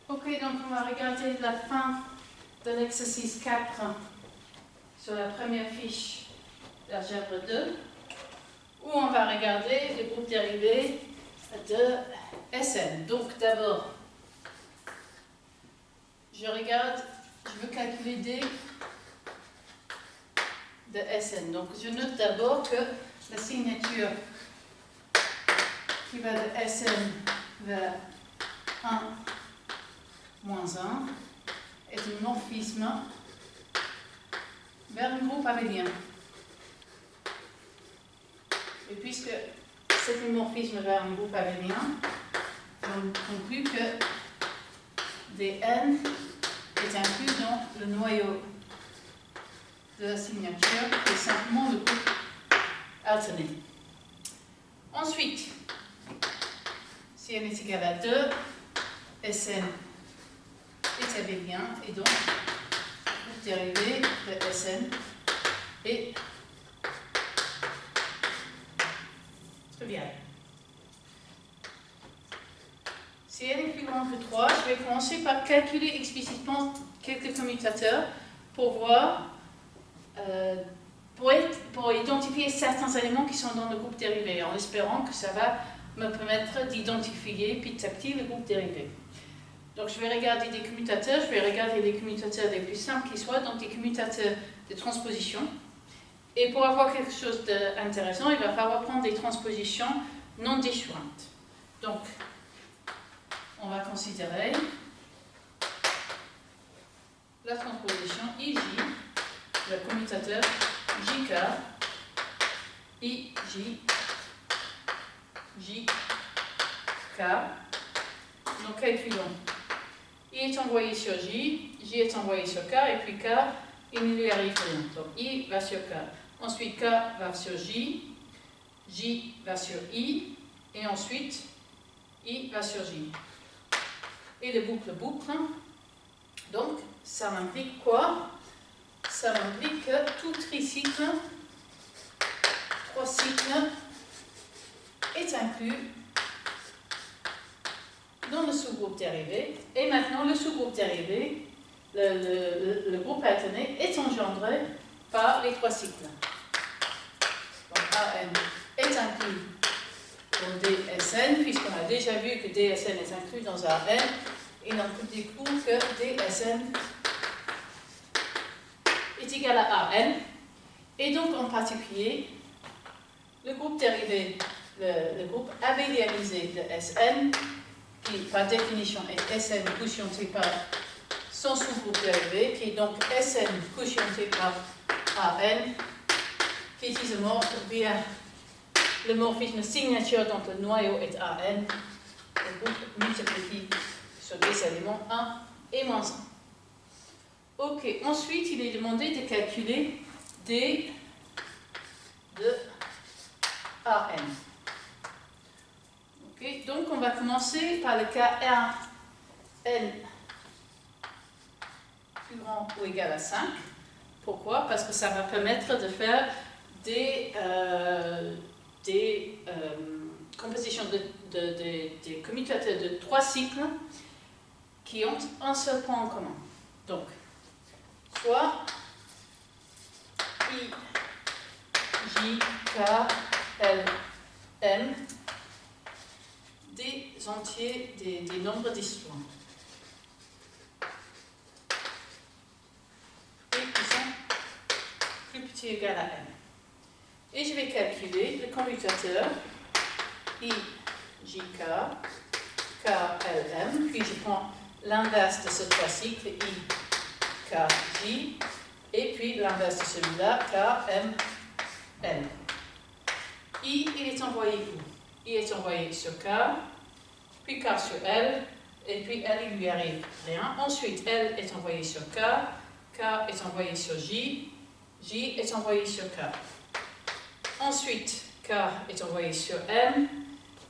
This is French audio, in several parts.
Ok, donc on va regarder la fin de l'exercice 4 sur la première fiche d'algèbre 2, où on va regarder le groupe dérivé de Sn. Donc d'abord, je veux calculer D de Sn. Donc je note d'abord que la signature qui va de Sn vers 1 moins 1 est un morphisme vers un groupe abélien. Et puisque c'est un morphisme vers un groupe abélien, on conclut que Dn est inclus dans le noyau de la signature qui est simplement le groupe alterné. Ensuite, si n est égal à 2, Sn est abélien et donc le groupe dérivé de Sn est trivial. Si n est plus grand que 3, je vais commencer par calculer explicitement quelques commutateurs pour voir, pour identifier certains éléments qui sont dans le groupe dérivé, en espérant que ça va me permettre d'identifier petit à petit le groupe dérivé. Donc je vais regarder des commutateurs, je vais regarder les commutateurs les plus simples qui soient, donc des commutateurs de transposition. Et pour avoir quelque chose d'intéressant, il va falloir prendre des transpositions non disjointes. Donc, on va considérer la transposition IJ, le commutateur JK, IJ, JK. Donc, calculons. I est envoyé sur J, J est envoyé sur K, et puis K, il ne lui arrive rien. Donc, I va sur K. Ensuite, K va sur J, J va sur I, et ensuite, I va sur J. Et le boucle. Donc, ça m'implique quoi? Ça m'implique que tout tricycle, 3 cycles, est inclus dans le sous-groupe dérivé. Et maintenant, le sous-groupe dérivé, le groupe alterné, est engendré par les 3 cycles. Donc, AN est inclus dans DSN, puisqu'on a déjà vu que DSN est inclus dans AN, et donc on découvre que DSN est égal à AN. Et donc, en particulier, le groupe dérivé, le groupe abélianisé de Sn, qui par définition est Sn quotienté par son sous-groupe dérivé, qui est donc Sn quotienté par AN, qui est isomorphe via le morphisme signature dont le noyau est AN, le groupe multiplie sur des éléments 1 et moins 1. Ok, ensuite il est demandé de calculer D de AN. Ok, donc on va commencer par le cas n plus grand ou égal à 5. Pourquoi? Parce que ça va permettre de faire des compositions des commutateurs de 3 cycles qui ont un seul point en commun. Donc, soit I, J, K, L, M, des entiers, des nombres disjoints. Et qui sont plus petits ou égal à M. Et je vais calculer le commutateur I, J, K, L, M, puis je prends l'inverse de ce 3 cycles, I, K, J, et puis l'inverse de celui-là, K, M, L. I, il est envoyé où? I est envoyé sur K, puis K sur L, et puis L, il lui arrive rien. Ensuite, L est envoyé sur K est envoyé sur J, J est envoyé sur K. Ensuite, K est envoyé sur M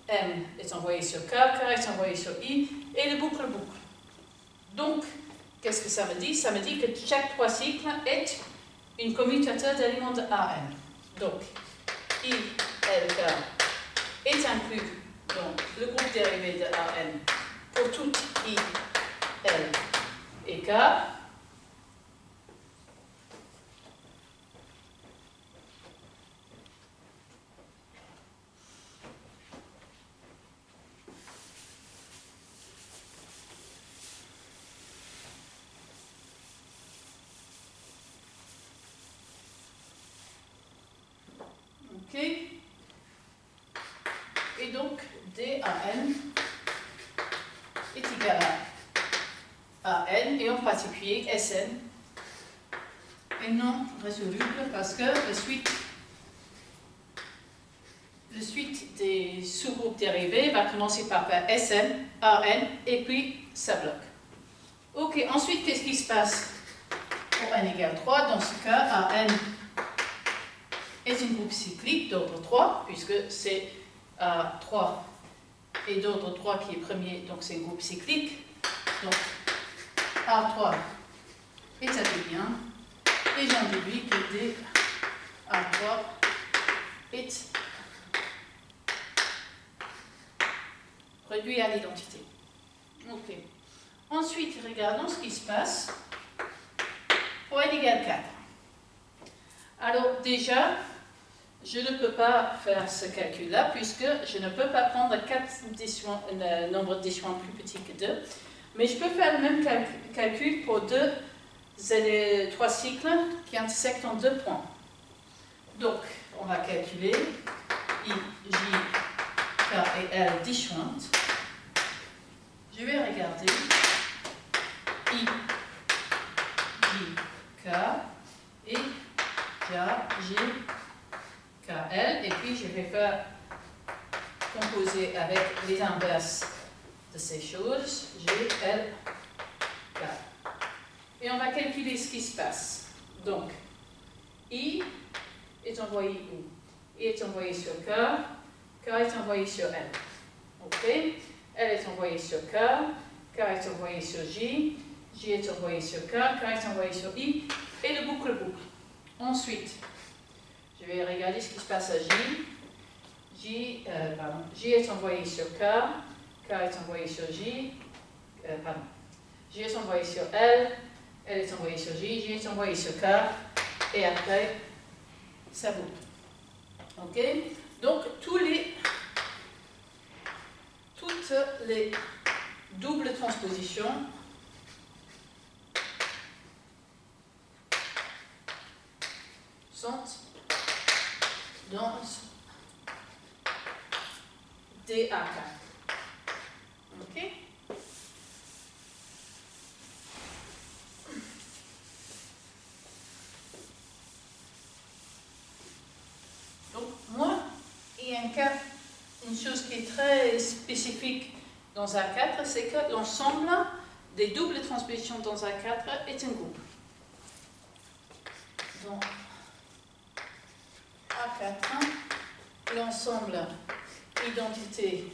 est envoyé sur K est envoyé sur I, et le boucle. Donc, qu'est-ce que ça me dit? Ça me dit que chaque 3 cycles est une commutateur d'éléments de AN. Donc, I, L, K est inclus dans le groupe dérivé de AN pour tout I VK. Ok. Et donc, DAN est égal à AN et en particulier SN est non résoluble parce que la suite des sous-groupes dérivés va commencer par SN, AN et puis ça bloque. Ok, ensuite qu'est-ce qui se passe pour n égale 3? Dans ce cas, AN est un groupe cyclique d'ordre 3 puisque c'est A3 et d'ordre 3 qui est premier, donc c'est un groupe cyclique. Donc A3 est abélien et j'en déduis que DA3 est réduit à l'identité. Ok. Ensuite, regardons ce qui se passe pour n égale 4. Alors déjà, je ne peux pas faire ce calcul-là puisque je ne peux pas prendre un nombre d'échelons plus petit que 2. Mais je peux faire le même calcul pour 3 cycles qui intersectent en 2 points. Donc, on va calculer I, J, K et L disjointes. Je vais regarder I, J, K et J, K, L. Et puis, je vais faire composer avec les inverses de ces choses, G, L, K. Et on va calculer ce qui se passe. Donc, I est envoyé où? I est envoyé sur K, K est envoyé sur L. Ok? L est envoyé sur K, K est envoyé sur J, J est envoyé sur K, K est envoyé sur I, et le boucle. Ensuite, je vais regarder ce qui se passe à J. J est envoyé sur K, K est envoyé sur J, J est envoyé sur L, L est envoyé sur J, J est envoyé sur K, et après, ça boucle. Ok? Donc, toutes les doubles transpositions sont dans DA4. Ok? Donc, moi, il y a une chose qui est très spécifique dans A4, c'est que l'ensemble des doubles transpositions dans A4 est un groupe. Dans A4, l'ensemble identité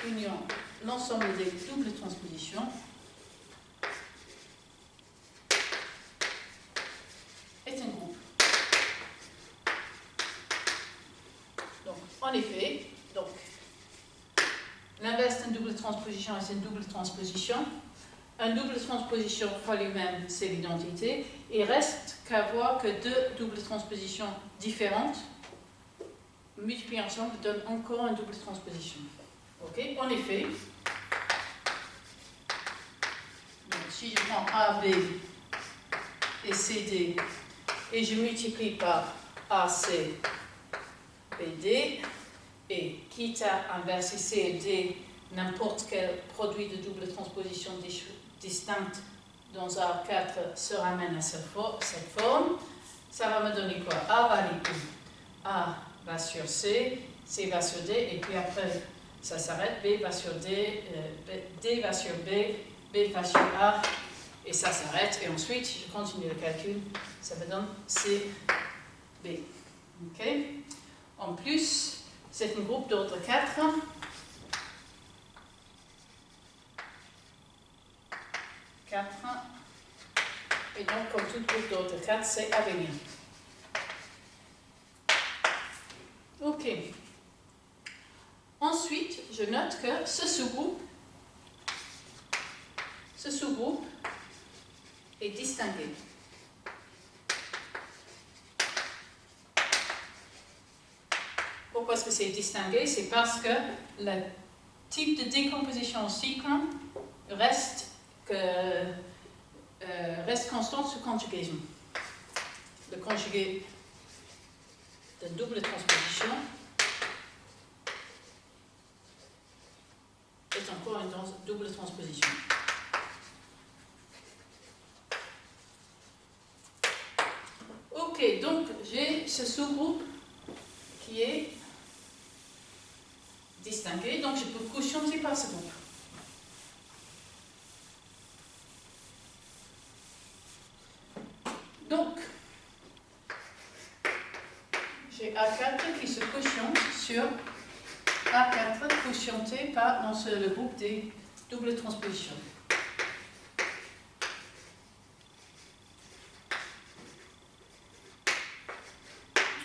union, l'ensemble des doubles transpositions est un groupe. Donc, en effet, l'inverse d'une double transposition est une double transposition. Un double transposition fois lui-même, c'est l'identité. Il reste qu'à voir que deux doubles transpositions différentes multipliées ensemble donnent encore une double transposition. Ok? En effet, donc, si je prends AB et CD et je multiplie par AC, BD, et quitte à inverser C et D, n'importe quel produit de double transposition distincte dans A4 se ramène à cette forme, ça va me donner quoi? A va aller où? A va sur C, C va sur D, et puis après ça s'arrête, B va sur D, D va sur B, B va sur A, et ça s'arrête, et ensuite, si je continue le calcul, ça me donne C, B. Ok? En plus, c'est un groupe d'ordre 4. Et donc, comme tout groupe d'ordre 4, c'est abélien. Ok. Ensuite, je note que ce sous-groupe est distingué. Pourquoi est-ce que c'est distingué? C'est parce que le type de décomposition cycle reste constant sous conjugaison. Le conjugué de double transposition est encore une double transposition. Ok, donc j'ai ce sous-groupe qui est distingué, donc je peux quotienter par ce groupe. Donc, j'ai A4 qui se quotiente sur A4 quotienté par le groupe des doubles transpositions.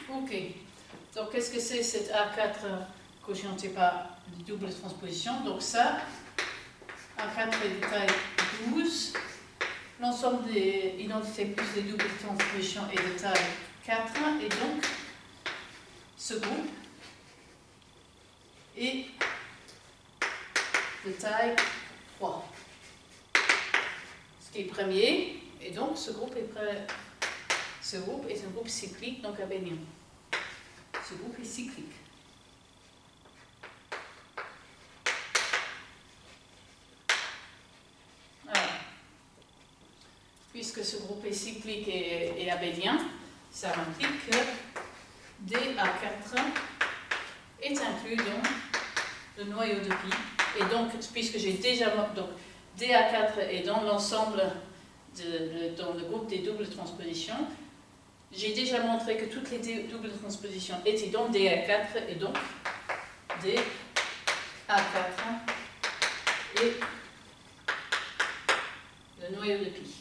Ok, donc qu'est-ce que c'est cette A4 quotienté par des doubles transpositions? Donc ça, A4 est de taille 12, l'ensemble des identités plus des doubles transpositions est de taille 4, et donc ce groupe est de taille 3. Ce qui est premier, et donc ce groupe est un groupe cyclique, donc abélien. Ce groupe est cyclique. Alors, puisque ce groupe est cyclique et abélien, ça implique que DA4 est inclus dans le noyau de pi. Et donc, puisque j'ai déjà... Donc, DA4 est dans l'ensemble, dans le groupe des doubles transpositions, j'ai déjà montré que toutes les doubles transpositions étaient dans DA4, et donc DA4 est le noyau de pi.